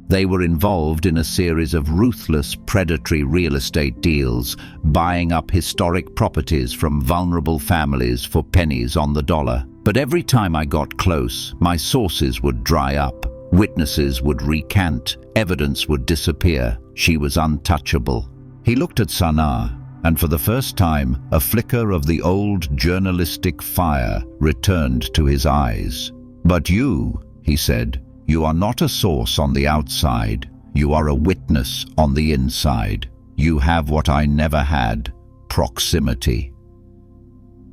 [SPEAKER 1] They were involved in a series of ruthless, predatory real estate deals, buying up historic properties from vulnerable families for pennies on the dollar. But every time I got close, my sources would dry up, witnesses would recant, evidence would disappear. She was untouchable." He looked at Sanaa, and for the first time, a flicker of the old journalistic fire returned to his eyes. "But you," he said, "you are not a source on the outside. You are a witness on the inside. You have what I never had, proximity."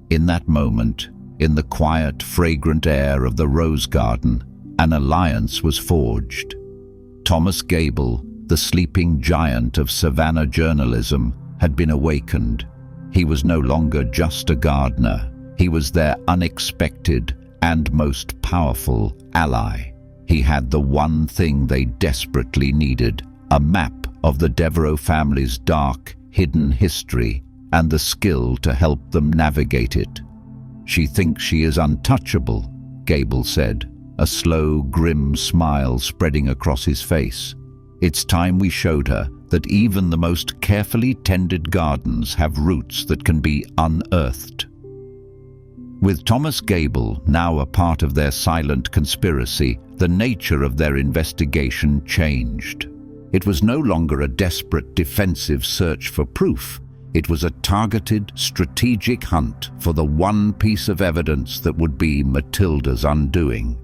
[SPEAKER 1] In that moment, in the quiet, fragrant air of the rose garden, an alliance was forged. Thomas Gable, the sleeping giant of Savannah journalism, had been awakened. He was no longer just a gardener. He was their unexpected and most powerful ally. He had the one thing they desperately needed, a map of the Devereaux family's dark, hidden history, and the skill to help them navigate it. "She thinks she is untouchable," Gable said, a slow, grim smile spreading across his face. "It's time we showed her that even the most carefully tended gardens have roots that can be unearthed." With Thomas Gable now a part of their silent conspiracy, the nature of their investigation changed. It was no longer a desperate defensive search for proof. It was a targeted, strategic hunt for the one piece of evidence that would be Matilda's undoing.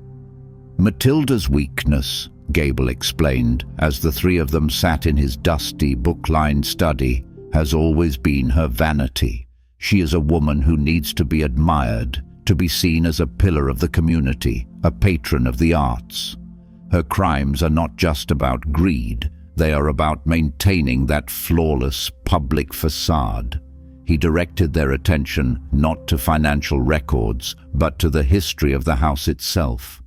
[SPEAKER 1] "Matilda's weakness," Gable explained, as the three of them sat in his dusty, book-lined study, "has always been her vanity. She is a woman who needs to be admired, to be seen as a pillar of the community, a patron of the arts. Her crimes are not just about greed, they are about maintaining that flawless public facade." He directed their attention not to financial records, but to the history of the house itself.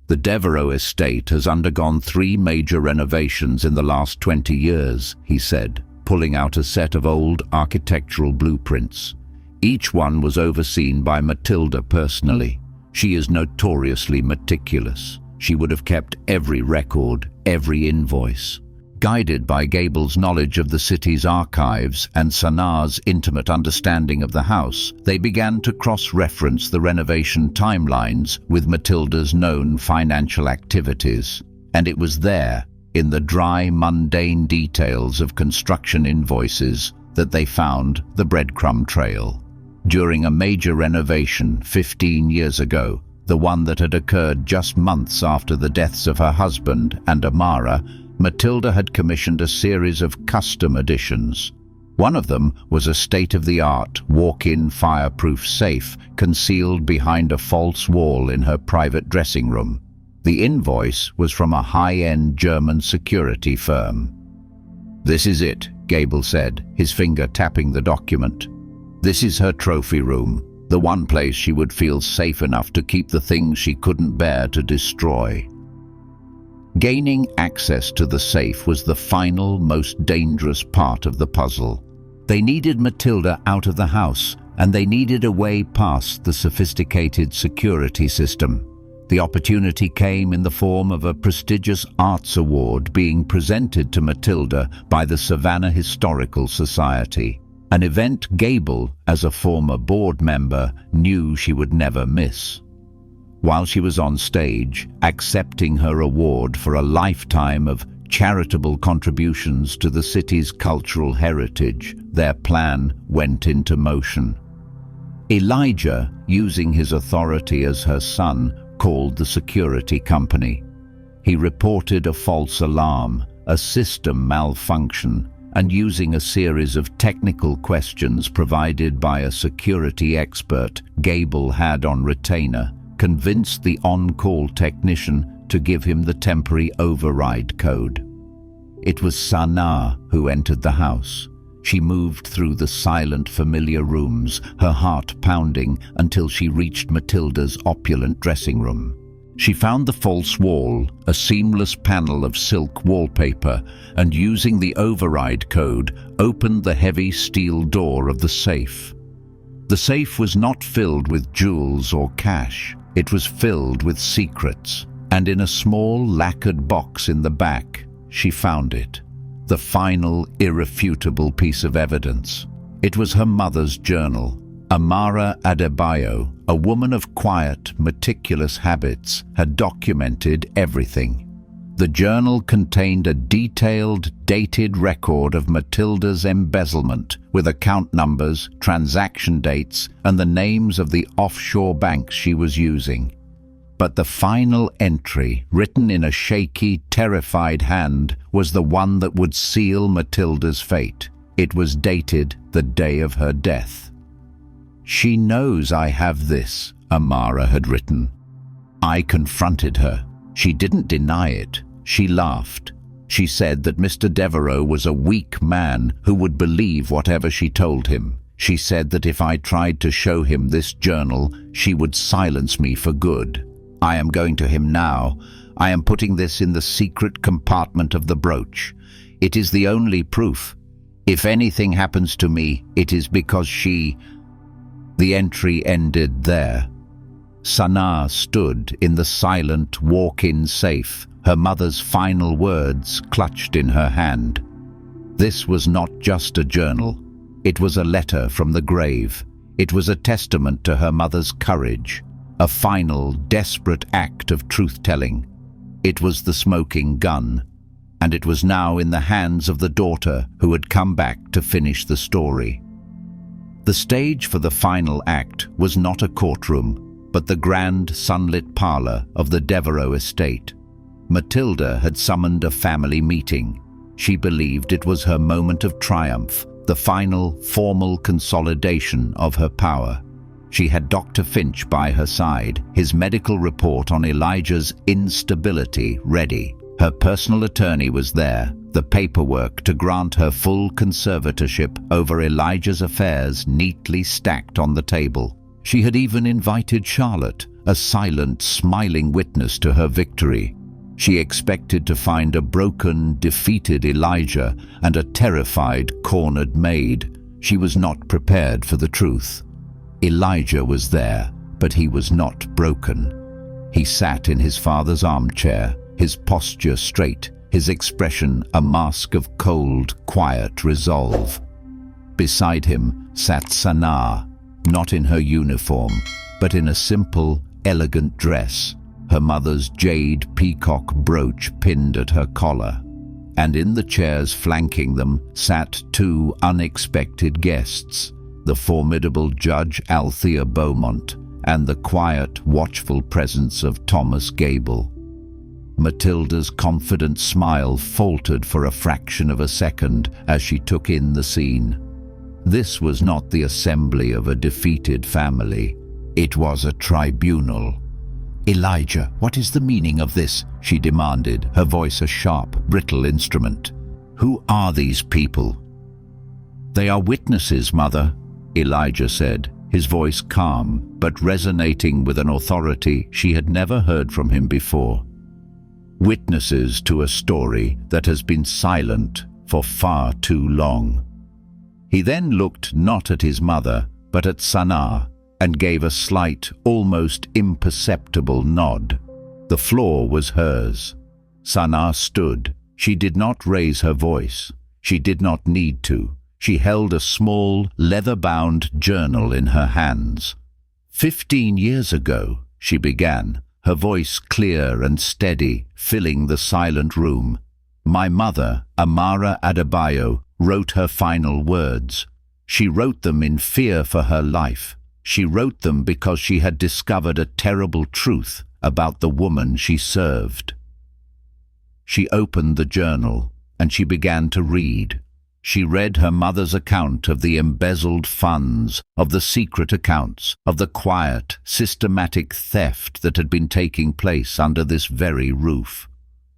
[SPEAKER 1] "The Devereaux estate has undergone 3 major renovations in the last 20 years, he said, pulling out a set of old architectural blueprints. Each one was overseen by Matilda personally. She is notoriously meticulous. She would have kept every record, every invoice. Guided by Gable's knowledge of the city's archives and Sanaa's intimate understanding of the house, they began to cross-reference the renovation timelines with Matilda's known financial activities. And it was there, in the dry, mundane details of construction invoices, that they found the breadcrumb trail. During a major renovation 15 years ago, the one that had occurred just months after the deaths of her husband and Amara, Matilda had commissioned a series of custom additions. One of them was a state-of-the-art walk-in fireproof safe concealed behind a false wall in her private dressing room. The invoice was from a high-end German security firm. "This is it," Gable said, his finger tapping the document. "This is her trophy room, the one place she would feel safe enough to keep the things she couldn't bear to destroy." Gaining access to the safe was the final, most dangerous part of the puzzle. They needed Matilda out of the house, and they needed a way past the sophisticated security system. The opportunity came in the form of a prestigious arts award being presented to Matilda by the Savannah Historical Society, an event Gable, as a former board member, knew she would never miss. While she was on stage, accepting her award for a lifetime of charitable contributions to the city's cultural heritage, their plan went into motion. Elijah, using his authority as her son, called the security company. He reported a false alarm, a system malfunction, and using a series of technical questions provided by a security expert Gable had on retainer, convinced the on-call technician to give him the temporary override code. It was Sanaa who entered the house. She moved through the silent, familiar rooms, her heart pounding until she reached Matilda's opulent dressing room. She found the false wall, a seamless panel of silk wallpaper, and using the override code, opened the heavy steel door of the safe. The safe was not filled with jewels or cash. It was filled with secrets, and in a small lacquered box in the back, she found it. The final, irrefutable piece of evidence. It was her mother's journal. Amara Adebayo, a woman of quiet, meticulous habits, had documented everything. The journal contained a detailed, dated record of Matilda's embezzlement, with account numbers, transaction dates, and the names of the offshore banks she was using. But the final entry, written in a shaky, terrified hand, was the one that would seal Matilda's fate. It was dated the day of her death. "She knows I have this," Amara had written. "I confronted her. She didn't deny it. She laughed. She said that Mr. Devereaux was a weak man who would believe whatever she told him. She said that if I tried to show him this journal, she would silence me for good. I am going to him now. I am putting this in the secret compartment of the brooch. It is the only proof. If anything happens to me, it is because she..." The entry ended there. Sanaa stood in the silent walk-in safe, her mother's final words clutched in her hand. This was not just a journal. It was a letter from the grave. It was a testament to her mother's courage, a final, desperate act of truth-telling. It was the smoking gun, and it was now in the hands of the daughter who had come back to finish the story. The stage for the final act was not a courtroom, but the grand, sunlit parlor of the Devereaux estate. Matilda had summoned a family meeting. She believed it was her moment of triumph, the final, formal consolidation of her power. She had Dr. Finch by her side, his medical report on Elijah's instability ready. Her personal attorney was there, the paperwork to grant her full conservatorship over Elijah's affairs neatly stacked on the table. She had even invited Charlotte, a silent, smiling witness to her victory. She expected to find a broken, defeated Elijah and a terrified, cornered Maid. She was not prepared for the truth. Elijah was there, but he was not broken. He sat in his father's armchair, his posture straight, his expression a mask of cold, quiet resolve. Beside him sat Sanaa, not in her uniform, but in a simple, elegant dress, her mother's jade peacock brooch pinned at her collar. And in the chairs flanking them sat two unexpected guests, the formidable Judge Althea Beaumont and the quiet, watchful presence of Thomas Gable. Matilda's confident smile faltered for a fraction of a second as she took in the scene. This was not the assembly of a defeated family. It was a tribunal. "Elijah, what is the meaning of this?" she demanded, her voice a sharp, brittle instrument. "Who are these people?" "They are witnesses, Mother," Elijah said, his voice calm but resonating with an authority she had never heard from him before. "Witnesses to a story that has been silent for far too long." He then looked not at his mother, but at Sanaa, and gave a slight, almost imperceptible nod. The floor was hers. Sanaa stood. She did not raise her voice. She did not need to. She held a small, leather-bound journal in her hands. 15 years ago, she began, her voice clear and steady, filling the silent room. My mother, Amara Adebayo, wrote her final words. She wrote them in fear for her life. She wrote them because she had discovered a terrible truth about the woman she served. She opened the journal, and she began to read. She read her mother's account of the embezzled funds, of the secret accounts, of the quiet, systematic theft that had been taking place under this very roof.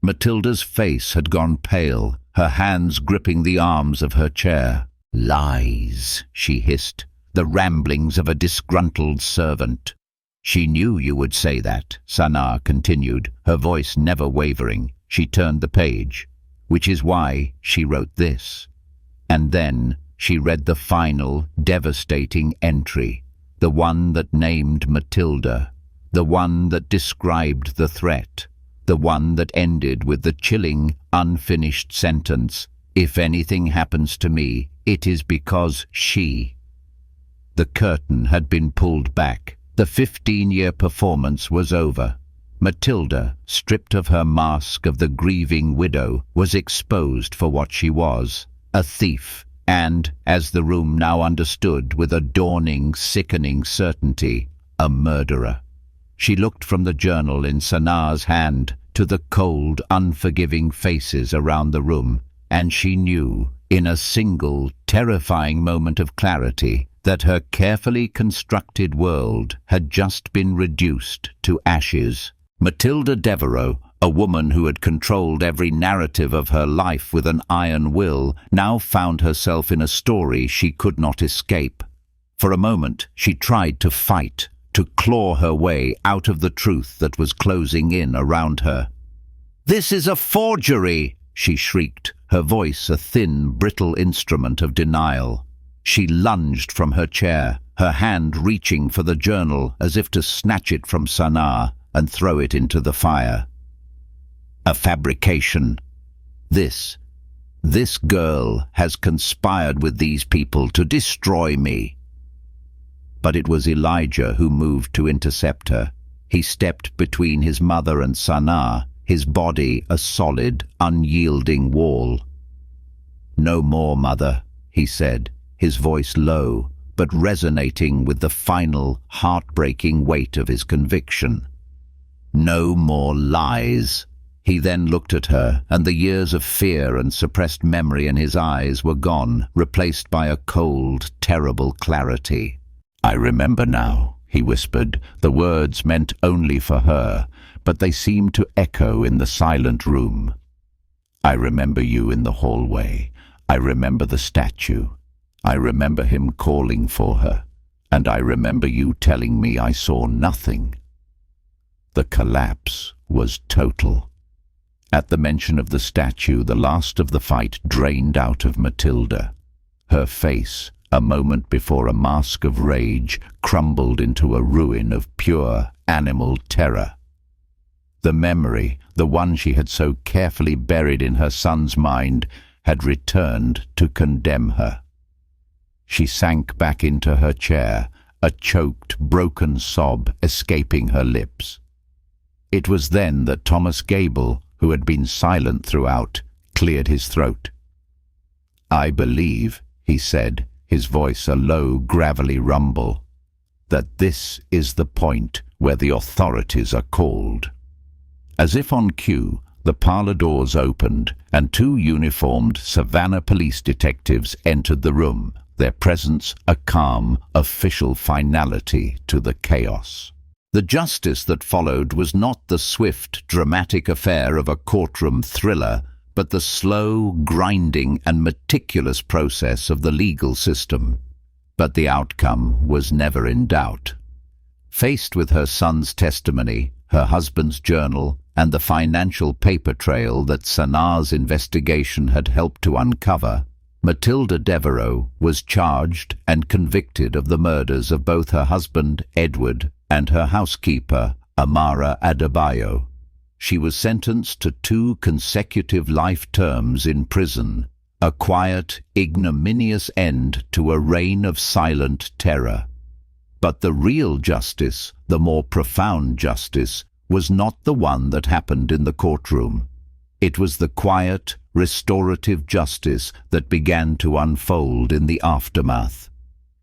[SPEAKER 1] Matilda's face had gone pale, her hands gripping the arms of her chair. "Lies," she hissed, "the ramblings of a disgruntled servant." "She knew you would say that," Sanaa continued, her voice never wavering. She turned the page, "which is why she wrote this." And then she read the final, devastating entry, the one that named Matilda, the one that described the threat, the one that ended with the chilling, unfinished sentence, "If anything happens to me, it is because she." The curtain had been pulled back. The 15-year performance was over. Matilda, stripped of her mask of the grieving widow, was exposed for what she was, a thief, and, as the room now understood with a dawning, sickening certainty, a murderer. She looked from the journal in Sanaa's hand to the cold, unforgiving faces around the room, and she knew, in a single, terrifying moment of clarity, that her carefully constructed world had just been reduced to ashes. Matilda Devereaux, a woman who had controlled every narrative of her life with an iron will, now found herself in a story she could not escape. For a moment she tried to fight, to claw her way out of the truth that was closing in around her. "This is a forgery!" she shrieked, her voice a thin, brittle instrument of denial. She lunged from her chair, her hand reaching for the journal as if to snatch it from Sanaa and throw it into the fire. A fabrication. This girl has conspired with these people to destroy me. But it was Elijah who moved to intercept her. He stepped between his mother and Sanaa, his body a solid, unyielding wall. "No more, Mother," he said, his voice low, but resonating with the final, heartbreaking weight of his conviction. "No more lies." He then looked at her, and the years of fear and suppressed memory in his eyes were gone, replaced by a cold, terrible clarity. "I remember now," he whispered, the words meant only for her, but they seemed to echo in the silent room. "I remember you in the hallway. I remember the statue. I remember him calling for her. And I remember you telling me I saw nothing." The collapse was total. At the mention of the statue, the last of the fight drained out of Matilda. Her face, a moment before a mask of rage, crumbled into a ruin of pure animal terror. The memory, the one she had so carefully buried in her son's mind, had returned to condemn her. She sank back into her chair, a choked, broken sob escaping her lips. It was then that Thomas Gable, who had been silent throughout, cleared his throat. "I believe," he said, his voice a low, gravelly rumble, "that this is the point where the authorities are called." As if on cue, the parlor doors opened and two uniformed Savannah police detectives entered the room, their presence a calm, official finality to the chaos. The justice that followed was not the swift, dramatic affair of a courtroom thriller, but the slow, grinding and meticulous process of the legal system. But the outcome was never in doubt. Faced with her son's testimony, her husband's journal, and the financial paper trail that Sanaa's investigation had helped to uncover, Matilda Devereaux was charged and convicted of the murders of both her husband, Edward, and her housekeeper, Amara Adebayo. She was sentenced to 2 consecutive life terms in prison, a quiet, ignominious end to a reign of silent terror. But the real justice, the more profound justice, was not the one that happened in the courtroom. It was the quiet, restorative justice that began to unfold in the aftermath.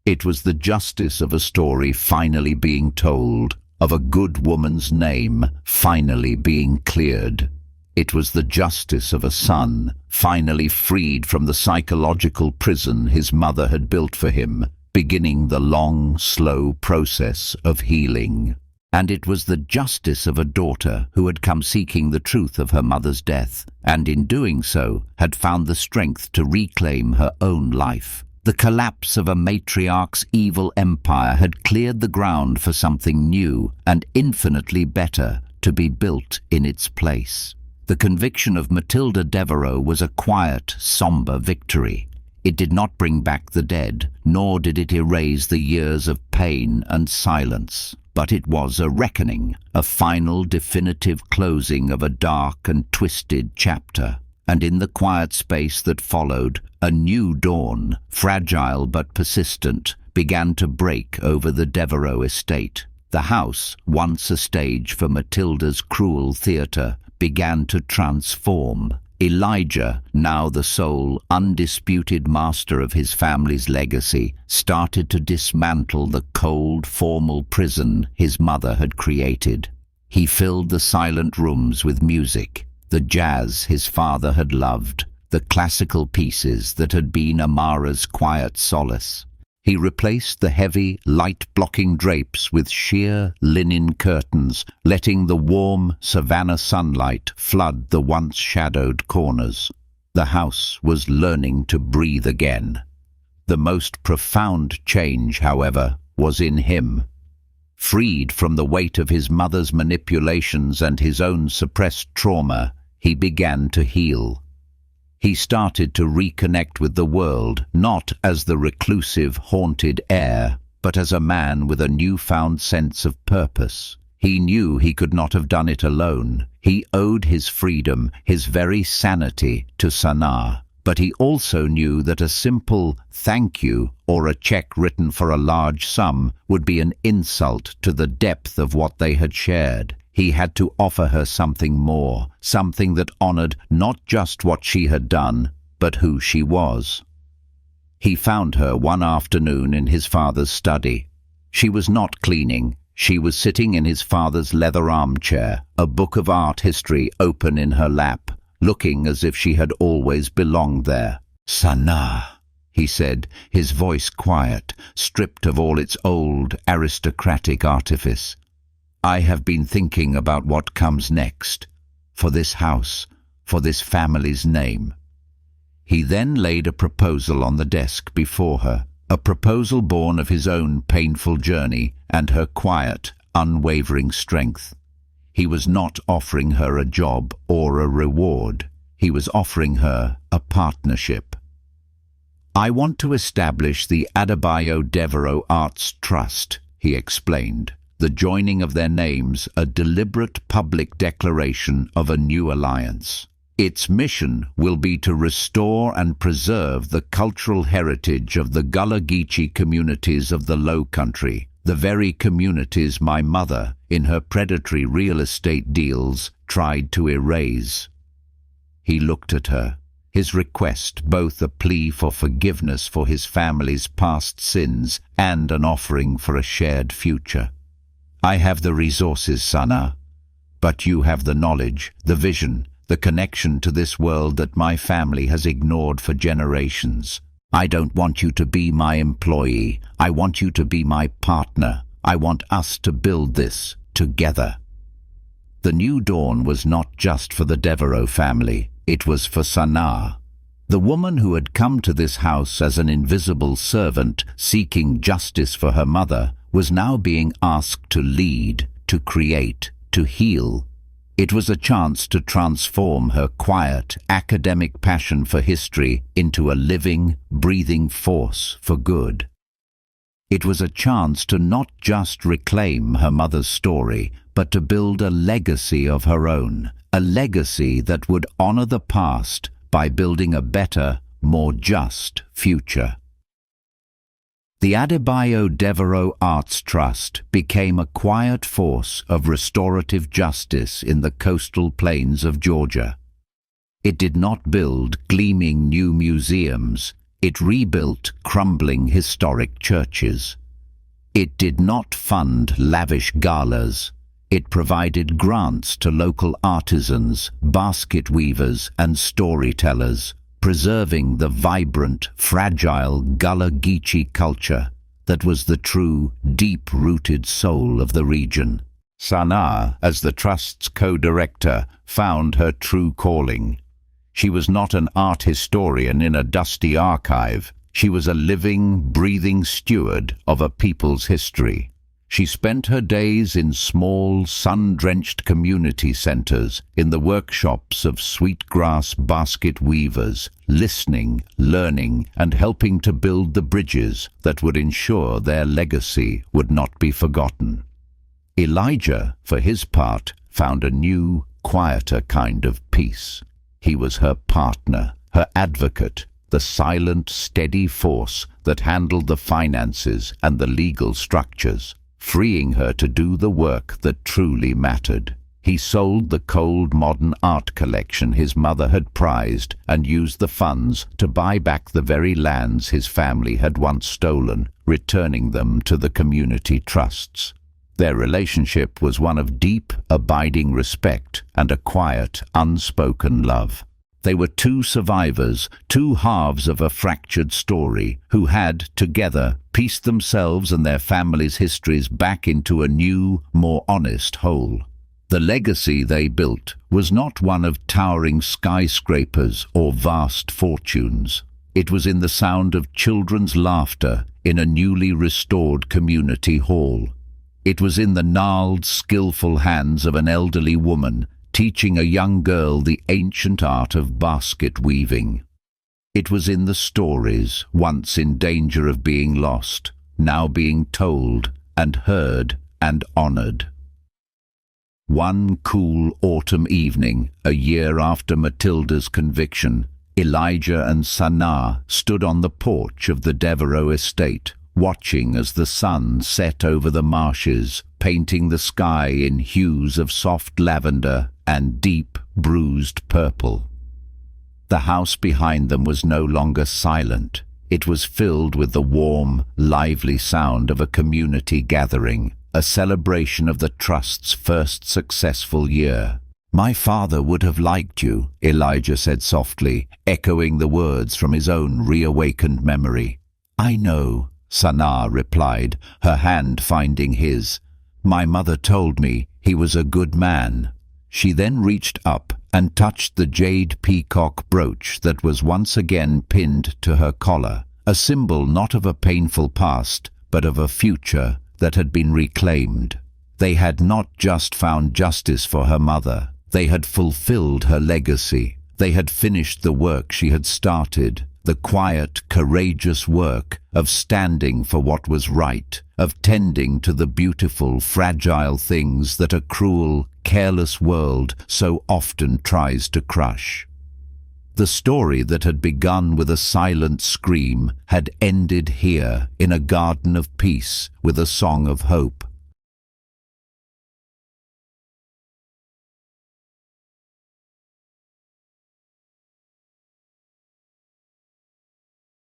[SPEAKER 1] It was the justice of a story finally being told, of a good woman's name finally being cleared. It was the justice of a son finally freed from the psychological prison his mother had built for him, beginning the long, slow process of healing. And it was the justice of a daughter who had come seeking the truth of her mother's death, and in doing so had found the strength to reclaim her own life. The collapse of a matriarch's evil empire had cleared the ground for something new and infinitely better to be built in its place. The conviction of Matilda Devereaux was a quiet, somber victory. It did not bring back the dead, nor did it erase the years of pain and silence. But it was a reckoning, a final definitive closing of a dark and twisted chapter. And in the quiet space that followed, a new dawn, fragile but persistent, began to break over the Devereaux estate. The house, once a stage for Matilda's cruel theatre, began to transform. Elijah, now the sole, undisputed master of his family's legacy, started to dismantle the cold, formal prison his mother had created. He filled the silent rooms with music, the jazz his father had loved, the classical pieces that had been Amara's quiet solace. He replaced the heavy, light-blocking drapes with sheer linen curtains, letting the warm Savannah sunlight flood the once shadowed corners. The house was learning to breathe again. The most profound change, however, was in him. Freed from the weight of his mother's manipulations and his own suppressed trauma, he began to heal. He started to reconnect with the world, not as the reclusive, haunted heir, but as a man with a newfound sense of purpose. He knew he could not have done it alone. He owed his freedom, his very sanity, to Sanaa. But he also knew that a simple thank you or a check written for a large sum would be an insult to the depth of what they had shared. He had to offer her something more, something that honored not just what she had done, but who she was. He found her one afternoon in his father's study. She was not cleaning. She was sitting in his father's leather armchair, a book of art history open in her lap, looking as if she had always belonged there. "Sanaa," he said, his voice quiet, stripped of all its old, aristocratic artifice. "I have been thinking about what comes next, for this house, for this family's name." He then laid a proposal on the desk before her, a proposal born of his own painful journey and her quiet, unwavering strength. He was not offering her a job or a reward. He was offering her a partnership. "I want to establish the Adebayo Devereaux Arts Trust," he explained. the joining of their names a deliberate public declaration of a new alliance. Its mission will be to restore and preserve the cultural heritage of the Gullah Geechee communities of the Low Country, the very communities my mother, in her predatory real estate deals, tried to erase. He looked at her, his request both a plea for forgiveness for his family's past sins and an offering for a shared future. I have the resources, Sanaa, but you have the knowledge, the vision, the connection to this world that my family has ignored for generations. I don't want you to be my employee. I want you to be my partner. I want us to build this together. The new dawn was not just for the Devereaux family. It was for Sanaa. The woman who had come to this house as an invisible servant seeking justice for her mother was now being asked to lead, to create, to heal. It was a chance to transform her quiet, academic passion for history into a living, breathing force for good. It was a chance to not just reclaim her mother's story, but to build a legacy of her own, a legacy that would honor the past by building a better, more just future. The Adebayo Devereaux Arts Trust became a quiet force of restorative justice in the coastal plains of Georgia. It did not build gleaming new museums. It rebuilt crumbling historic churches. It did not fund lavish galas. It provided grants to local artisans, basket weavers, and storytellers, preserving the vibrant, fragile Gullah Geechee culture that was the true, deep-rooted soul of the region. Sanaa, as the Trust's co-director, found her true calling. She was not an art historian in a dusty archive. She was a living, breathing steward of a people's history. She spent her days in small, sun-drenched community centers, in the workshops of sweetgrass basket weavers, listening, learning, and helping to build the bridges that would ensure their legacy would not be forgotten. Elijah, for his part, found a new, quieter kind of peace. He was her partner, her advocate, the silent, steady force that handled the finances and the legal structures, freeing her to do the work that truly mattered. He sold the cold modern art collection his mother had prized and used the funds to buy back the very lands his family had once stolen, returning them to the community trusts. Their relationship was one of deep, abiding respect and a quiet, unspoken love. They were two survivors, two halves of a fractured story, who had, together, pieced themselves and their families' histories back into a new, more honest whole. The legacy they built was not one of towering skyscrapers or vast fortunes. It was in the sound of children's laughter in a newly restored community hall. It was in the gnarled, skillful hands of an elderly woman teaching a young girl the ancient art of basket weaving. It was in the stories, once in danger of being lost, now being told and heard and honored. One cool autumn evening, a year after Matilda's conviction, Elijah and Sanaa stood on the porch of the Devereaux estate, watching as the sun set over the marshes, painting the sky in hues of soft lavender and deep, bruised purple. The house behind them was no longer silent. It was filled with the warm, lively sound of a community gathering, a celebration of the Trust's first successful year. "My father would have liked you," Elijah said softly, echoing the words from his own reawakened memory. "I know," Sanaa replied, her hand finding his. "My mother told me he was a good man." She then reached up and touched the jade peacock brooch that was once again pinned to her collar, a symbol not of a painful past, but of a future that had been reclaimed. They had not just found justice for her mother, they had fulfilled her legacy. They had finished the work she had started, the quiet, courageous work of standing for what was right, of tending to the beautiful, fragile things that a cruel, careless world so often tries to crush. The story that had begun with a silent scream had ended here in a garden of peace with a song of hope.